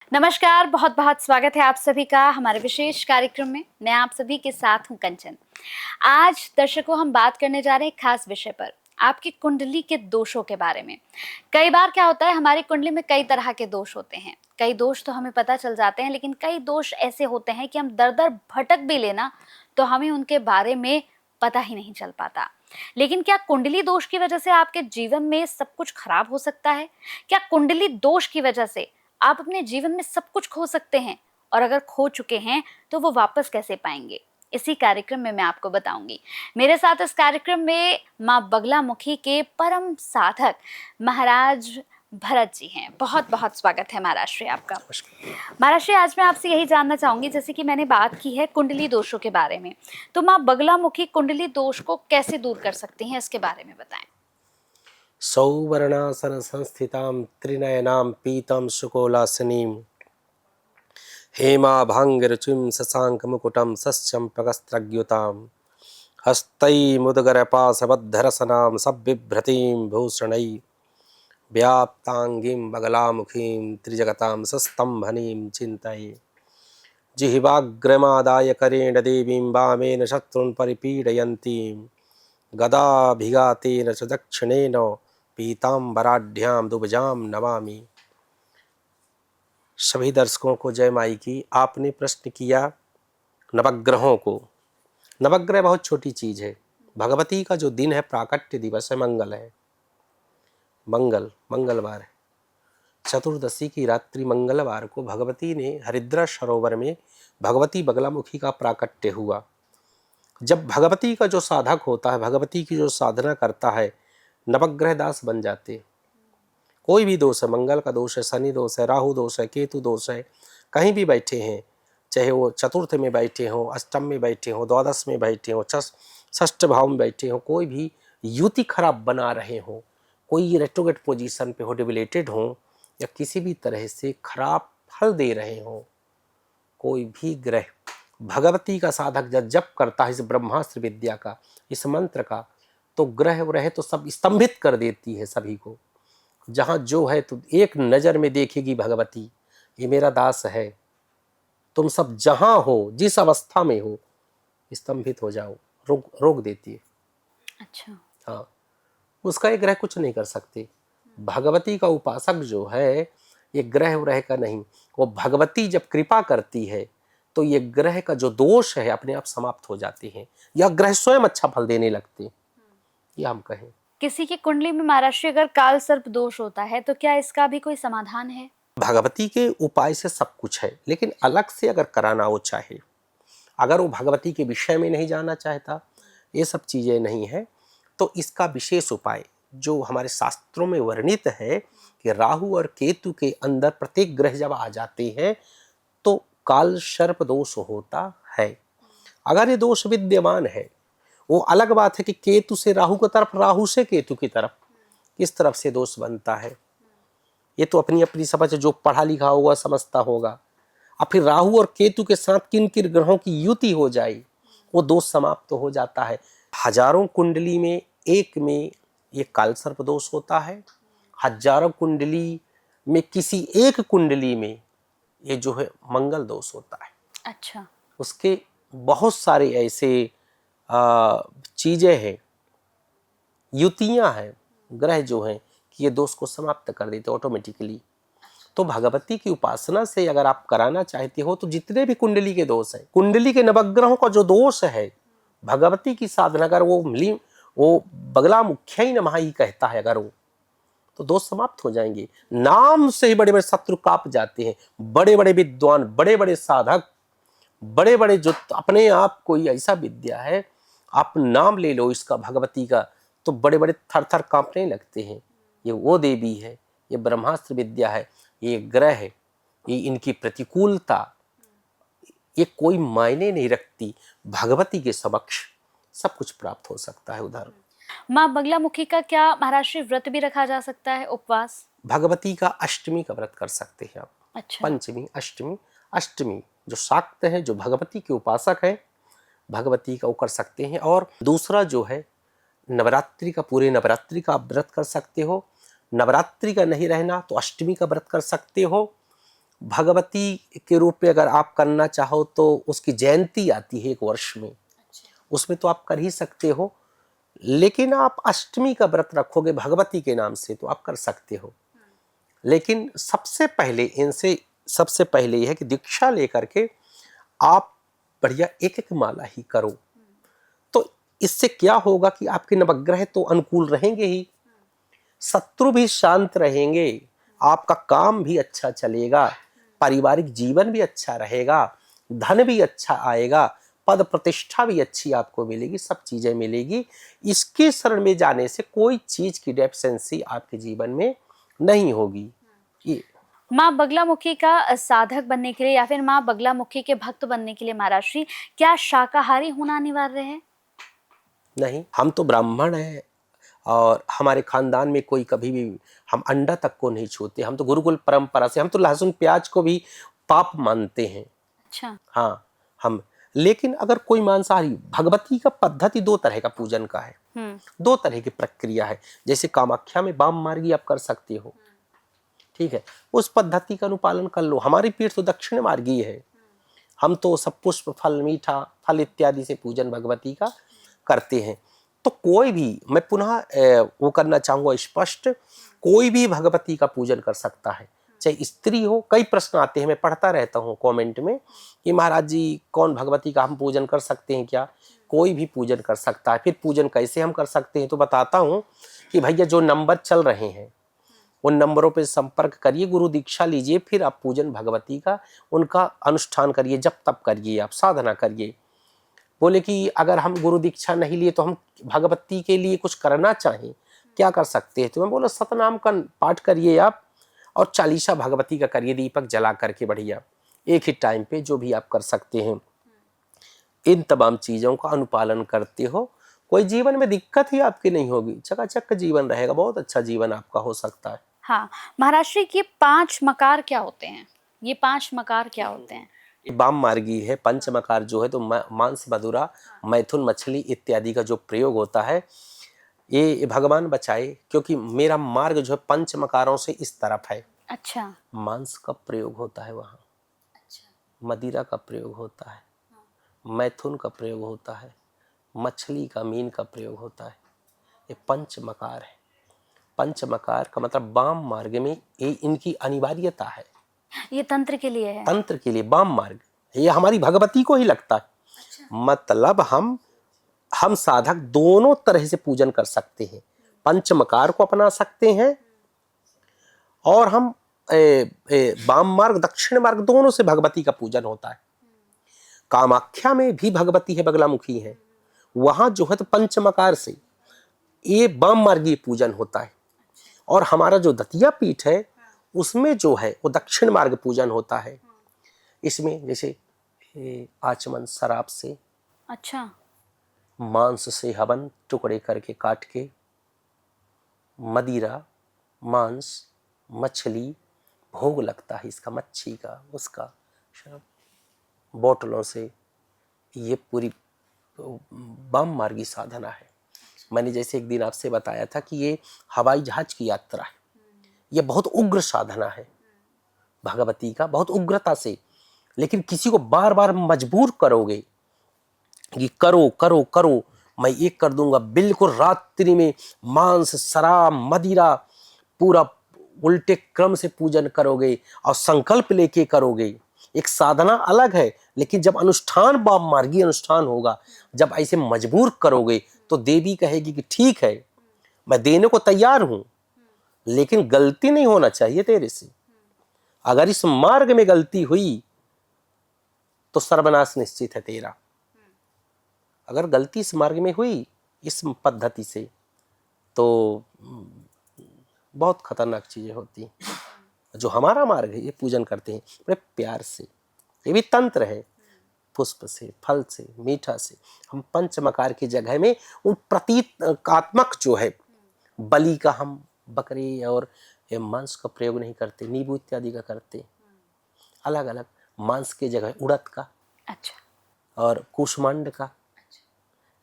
नमस्कार, बहुत बहुत स्वागत है आप सभी का हमारे विशेष कार्यक्रम में। मैं आप सभी के साथ हूं कंचन। आज दर्शकों हम बात करने जा रहे हैं एक खास विषय पर, आपकी कुंडली के दोषों के बारे में। कई बार क्या होता है, हमारी कुंडली में कई तरह के दोष होते हैं। कई दोष तो हमें पता चल जाते हैं, लेकिन कई दोष ऐसे होते हैं कि हम दर दर भटक भी लेना तो हमें उनके बारे में पता ही नहीं चल पाता। लेकिन क्या कुंडली दोष की वजह से आपके जीवन में सब कुछ खराब हो सकता है? क्या कुंडली दोष की वजह से आप अपने जीवन में सब कुछ खो सकते हैं? और अगर खो चुके हैं तो वो वापस कैसे पाएंगे? इसी कार्यक्रम में मैं आपको बताऊंगी। मेरे साथ इस कार्यक्रम में माँ बगलामुखी के परम साधक महाराज भरत जी हैं। बहुत बहुत स्वागत है महाराज श्री आपका। महाराज श्री, आज मैं आपसे यही जानना चाहूंगी, जैसे कि मैंने बात की है कुंडली दोषों के बारे में, तो माँ बगलामुखी कुंडली दोष को कैसे दूर कर सकती हैं, इसके बारे में बताएं। सौवर्णासन संस्थितां त्रिनयनां पीतं शुकोलासनीं हेमाभाङ्गरुचिं शशाङ्कमुकुटं सश्चम्पकस्त्रग्युतां हस्तैमुदगरपाशबद्धरसनां सब्बिभ्रतीं भूषणैः व्याप्ताङ्गीं बगलामुखीं त्रिजगतां सस्तम्भनीं चिन्तये। जिह्वाग्रमादाय करेण देवीं वामेन शत्रून् परिपीडयन्तीं गदाभिघातेन च दक्षिणेन पीताम्बराढ्यां दुभजां नमामि। सभी दर्शकों को जय माई की। आपने प्रश्न किया नवग्रहों को। नवग्रह बहुत छोटी चीज है। भगवती का जो दिन है, प्राकट्य दिवस है, मंगल है। मंगलवार है। चतुर्दशी की रात्रि मंगलवार को भगवती ने हरिद्रा सरोवर में भगवती बगलामुखी का प्राकट्य हुआ। जब भगवती का जो साधक होता है, भगवती की जो साधना करता है, नवग्रह दास बन जाते। कोई भी दोष है, मंगल का दोष है, शनि दोष है, राहु दोष है, केतु दोष है, कहीं भी बैठे हैं, चाहे वो चतुर्थ में बैठे हो, अष्टम में बैठे हो, द्वादश में बैठे हो, षष्ठ भाव में बैठे हो, कोई भी युति खराब बना रहे हो, कोई रेट्रोगेट पोजीशन पे हो, डिबिलेटेड हो, या किसी भी तरह से खराब फल दे रहे हो, कोई भी ग्रह भगवती का साधक जब जप करता है इस ब्रह्मास्त्र विद्या का, इस मंत्र का, तो ग्रह रहे तो सब स्तंभित कर देती है सभी को। जहाँ जो है तो एक नज़र में देखेगी भगवती, ये मेरा दास है, तुम सब जहाँ हो, जिस अवस्था में हो, स्तंभित हो जाओ, रोक देती है। अच्छा। हाँ, उसका ये ग्रह कुछ नहीं कर सकते। भगवती का उपासक जो है, ये ग्रह का नहीं, वो भगवती जब कृपा करती है तो ये ग्रह का जो दोष है अपने आप समाप्त हो जाते हैं, या ग्रह स्वयं अच्छा फल देने लगते हैं, ये हम कहें। किसी की कुंडली में महाराज अगर काल सर्प दोष होता है तो क्या इसका भी कोई समाधान है? भगवती के उपाय से सब कुछ है, लेकिन अलग से अगर कराना हो चाहे, अगर वो भगवती के विषय में नहीं जाना चाहता, ये सब चीज़ें नहीं है, तो इसका विशेष उपाय जो हमारे शास्त्रों में वर्णित है कि राहु और केतु के अंदर प्रत्येक ग्रह जब आ जाते हैं तो काल सर्प दोष होता है। अगर ये दोष विद्यमान है, वो अलग बात है कि केतु से राहु की तरफ, राहु से केतु की तरफ, किस तरफ से दोष बनता है, ये तो अपनी अपनी समझ, जो पढ़ा लिखा होगा समझता होगा। अब फिर राहु और केतु के साथ किन किन ग्रहों की युति हो जाए, वो दोष समाप्त हो जाता है। हजारों कुंडली में एक में ये कालसर्प दोष होता है, हजारों कुंडली में किसी एक कुंडली में ये जो है मंगल दोष होता है। अच्छा। उसके बहुत सारे ऐसे चीजें हैं, युतियां हैं, ग्रह जो हैं कि ये दोष को समाप्त कर देते ऑटोमेटिकली। तो भगवती की उपासना से अगर आप कराना चाहते हो तो जितने भी कुंडली के दोष है, कुंडली के नवग्रहों का जो दोष है, भगवती की साधना अगर वो बगलामुख्यै नमः ही कहता है, अगर वो, तो दोष समाप्त हो जाएंगे। नाम से ही बड़े बड़े शत्रु कांप जाते हैं। बड़े बड़े विद्वान, बड़े बड़े साधक, बड़े बड़े जो अपने आप कोई ऐसा विद्या है, आप नाम ले लो इसका, भगवती का, तो बड़े बड़े थर थर कांपने लगते हैं। ये वो देवी है, ये ब्रह्मास्त्र विद्या है, ये ग्रह है, ये इनकी प्रतिकूलता, ये कोई मायने नहीं रखती। भगवती के समक्ष सब कुछ प्राप्त हो सकता है। उधर माँ बगलामुखी का क्या महाराज श्री व्रत भी रखा जा सकता है, उपवास? भगवती का अष्टमी का व्रत कर सकते हैं आप। अच्छा। पंचमी, अष्टमी जो शाक्त है, जो भगवती के उपासक है, भगवती का वो कर सकते हैं। और दूसरा जो है नवरात्रि का, पूरे नवरात्रि का आप व्रत कर सकते हो। नवरात्रि का नहीं रहना तो अष्टमी का व्रत कर सकते हो। भगवती के रूप में अगर आप करना चाहो तो उसकी जयंती आती है एक वर्ष में, उसमें तो आप कर ही सकते हो। लेकिन आप अष्टमी का व्रत रखोगे भगवती के नाम से तो आप कर सकते हो। लेकिन सबसे पहले यह है कि दीक्षा लेकर के आप बढ़िया एक एक माला ही करो। तो इससे क्या होगा कि आपके नवग्रह तो अनुकूल रहेंगे ही, शत्रु भी शांत रहेंगे, आपका काम भी अच्छा चलेगा, पारिवारिक जीवन भी अच्छा रहेगा, धन भी अच्छा आएगा, पद प्रतिष्ठा भी अच्छी आपको मिलेगी, सब चीजें मिलेगी। इसके शरण में जाने से कोई चीज की डेफिशिएंसी आपके जीवन में नहीं होगी। ये माँ बगलामुखी का साधक बनने के लिए या फिर माँ बगलामुखी के भक्त बनने के लिए महाराज श्री क्या शाकाहारी होना अनिवार्य है? नहीं, हम तो ब्राह्मण हैं और हमारे खानदान में कोई कभी भी हम अंडा तक को नहीं छूते। हम तो गुरुकुल परंपरा से, हम तो लहसुन प्याज को भी पाप मानते हैं। अच्छा। हाँ, हम लेकिन अगर कोई मांसाहारी, भगवती का पद्धति दो तरह का पूजन का है, दो तरह की प्रक्रिया है। जैसे कामाख्या में वाम मार्गी आप कर सकते हो, ठीक है, उस पद्धति का अनुपालन कर लो। हमारी पीठ तो दक्षिण मार्गी है, हम तो सब पुष्प फल मीठा फल इत्यादि से पूजन भगवती का करते हैं। तो कोई भी, मैं पुनः वो करना चाहूँगा स्पष्ट, कोई भी भगवती का पूजन कर सकता है, चाहे स्त्री हो। कई प्रश्न आते हैं, मैं पढ़ता रहता हूँ कमेंट में कि महाराज जी कौन भगवती का हम पूजन कर सकते हैं क्या? कोई भी पूजन कर सकता है। फिर पूजन कैसे हम कर सकते हैं तो बताता हूँ कि भैया जो नंबर चल रहे हैं उन नंबरों पे संपर्क करिए, गुरु दीक्षा लीजिए, फिर आप पूजन भगवती का उनका अनुष्ठान करिए, जब तब करिए, आप साधना करिए। बोले कि अगर हम गुरु दीक्षा नहीं लिए तो हम भगवती के लिए कुछ करना चाहें, क्या कर सकते हैं? तो मैं बोला सतनाम का पाठ करिए आप, और चालीसा भगवती का करिए दीपक जला करके बढ़िया, एक ही टाइम पे जो भी आप कर सकते हैं। इन तमाम चीज़ों का अनुपालन करते हो, कोई जीवन में दिक्कत ही आपकी नहीं होगी, चकाचक जीवन रहेगा, बहुत अच्छा जीवन आपका हो सकता है। हाँ महाराज श्री, ये 5 मकार क्या होते हैं? ये 5 मकार क्या होते हैं? वाम मार्गी है। पंचमकार जो है तो मांस, मदिरा, मैथुन, मछली इत्यादि का जो प्रयोग होता है, ये भगवान बचाए, क्योंकि मेरा मार्ग जो है पंचमकारों से इस तरफ है। अच्छा। मांस का प्रयोग होता है वहाँ, अच्छा। मदिरा का प्रयोग होता है, मैथुन का प्रयोग होता है, मछली का, मीन का प्रयोग होता है। ये पंचमकार है। पंचमकार का मतलब वाम मार्ग में ये इनकी अनिवार्यता है। ये तंत्र के लिए है? तंत्र के लिए वाम मार्ग, ये हमारी भगवती को ही लगता है। अच्छा। मतलब हम साधक दोनों तरह से पूजन कर सकते हैं, पंचमकार को अपना सकते हैं और हम वाम मार्ग, दक्षिण मार्ग, दोनों से भगवती का पूजन होता है। कामाख्या में भी भगवती है, बगलामुखी है, वहां जो है तो पंचमकार से ये वाम मार्गी पूजन होता है। और हमारा जो दतिया पीठ है उसमें जो है वो दक्षिण मार्ग पूजन होता है। इसमें जैसे आचमन शराब से, अच्छा। मांस से हवन टुकड़े करके काट के, मदिरा, मांस, मछली भोग लगता है इसका, मच्छी का, उसका, बोतलों से, ये पूरी वाम मार्गी साधना है। मैंने जैसे एक दिन आपसे बताया था कि ये हवाई जहाज की यात्रा है, ये बहुत उग्र साधना है भगवती का, बहुत उग्रता से। लेकिन किसी को बार बार मजबूर करोगे कि करो करो करो, मैं ये कर दूंगा, बिल्कुल रात्रि में मांस, शराब, मदिरा पूरा उल्टे क्रम से पूजन करोगे और संकल्प लेके करोगे, एक साधना अलग है। लेकिन जब अनुष्ठान वाम मार्गी अनुष्ठान होगा, जब ऐसे मजबूर करोगे तो देवी कहेगी कि ठीक है मैं देने को तैयार हूं, लेकिन गलती नहीं होना चाहिए तेरे से। अगर इस मार्ग में गलती हुई तो सर्वनाश निश्चित है तेरा। अगर गलती इस मार्ग में हुई, इस पद्धति से, तो बहुत खतरनाक चीजें होती हैं। जो हमारा मार्ग है ये पूजन करते हैं बड़े प्यार से, ये भी तंत्र है, पुष्प से, फल से, मीठा से। हम पंचमकार की जगह में उन प्रतीकात्मक जो है, बलि का हम बकरी और मांस का प्रयोग नहीं करते, नींबू इत्यादि का करते, अलग अलग। मांस की जगह उड़द का, अच्छा, और कुष्मांड का।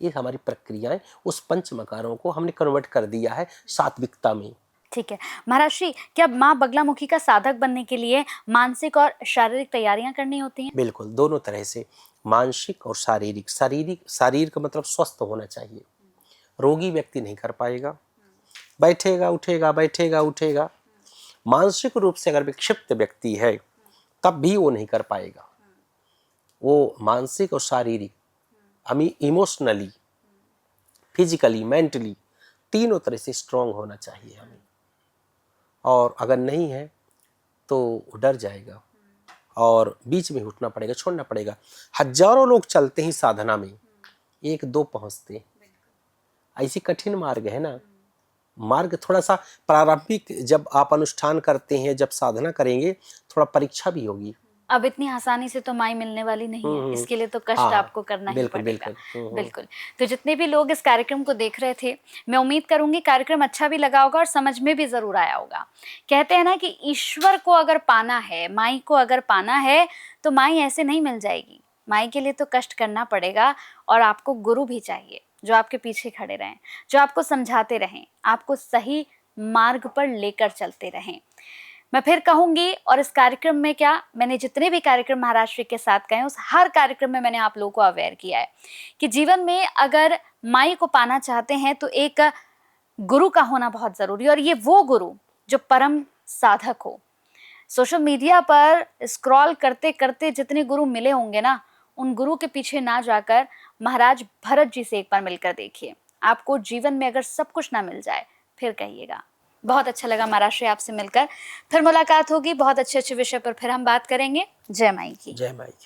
ये हमारी प्रक्रियाएं, उस पंचमकारों को हमने कन्वर्ट कर दिया है सात्विकता में। ठीक है महाराज श्री, क्या माँ बगलामुखी का साधक बनने के लिए मानसिक और शारीरिक तैयारियां करनी होती हैं? बिल्कुल, दोनों तरह से, मानसिक और शारीरिक। शरीर का मतलब स्वस्थ होना चाहिए। रोगी व्यक्ति नहीं कर पाएगा, बैठेगा उठेगा बैठेगा उठेगा। मानसिक रूप से अगर विक्षिप्त व्यक्ति है तब भी वो नहीं कर पाएगा। वो मानसिक और शारीरिक, इमोशनली, फिजिकली, मेंटली, तीनों तरह से स्ट्रांग होना चाहिए हमें। और अगर नहीं है तो डर जाएगा और बीच में उठना पड़ेगा, छोड़ना पड़ेगा। हजारों लोग चलते ही साधना में, एक दो पहुंचते। ऐसी कठिन मार्ग है ना। मार्ग थोड़ा सा प्रारंभिक, जब आप अनुष्ठान करते हैं, जब साधना करेंगे, थोड़ा परीक्षा भी होगी। अब इतनी आसानी से तो माई मिलने वाली नहीं है, इसके लिए तो कष्ट हाँ, आपको करना ही बिल्कुल पड़ेगा। बिल्कुल। बिल्कुल। तो जितने भी लोग इस कार्यक्रम को देख रहे थे, मैं उम्मीद करूंगी कार्यक्रम अच्छा भी लगा होगा और समझ में भी जरूर आया होगा। कहते हैं ना कि ईश्वर को अगर पाना है, माई को अगर पाना है, तो माई ऐसे नहीं मिल जाएगी। माई के लिए तो कष्ट करना पड़ेगा और आपको गुरु भी चाहिए जो आपके पीछे खड़े रहें, जो आपको समझाते रहें, आपको सही मार्ग पर लेकर चलते रहें। मैं फिर कहूंगी, और इस कार्यक्रम में क्या, मैंने जितने भी कार्यक्रम महाराष्ट्र के साथ कहे, उस हर कार्यक्रम में मैंने आप लोगों को अवेयर किया है कि जीवन में अगर माई को पाना चाहते हैं तो एक गुरु का होना बहुत जरूरी है, और ये वो गुरु जो परम साधक हो। सोशल मीडिया पर स्क्रॉल करते करते जितने गुरु मिले होंगे ना, उन गुरु के पीछे ना जाकर महाराज भरत जी से एक बार मिलकर देखिए। आपको जीवन में अगर सब कुछ ना मिल जाए फिर कहिएगा। बहुत अच्छा लगा महाराज श्री आपसे मिलकर। फिर मुलाकात होगी, बहुत अच्छे अच्छे विषय पर फिर हम बात करेंगे। जय माई की। जय माई की।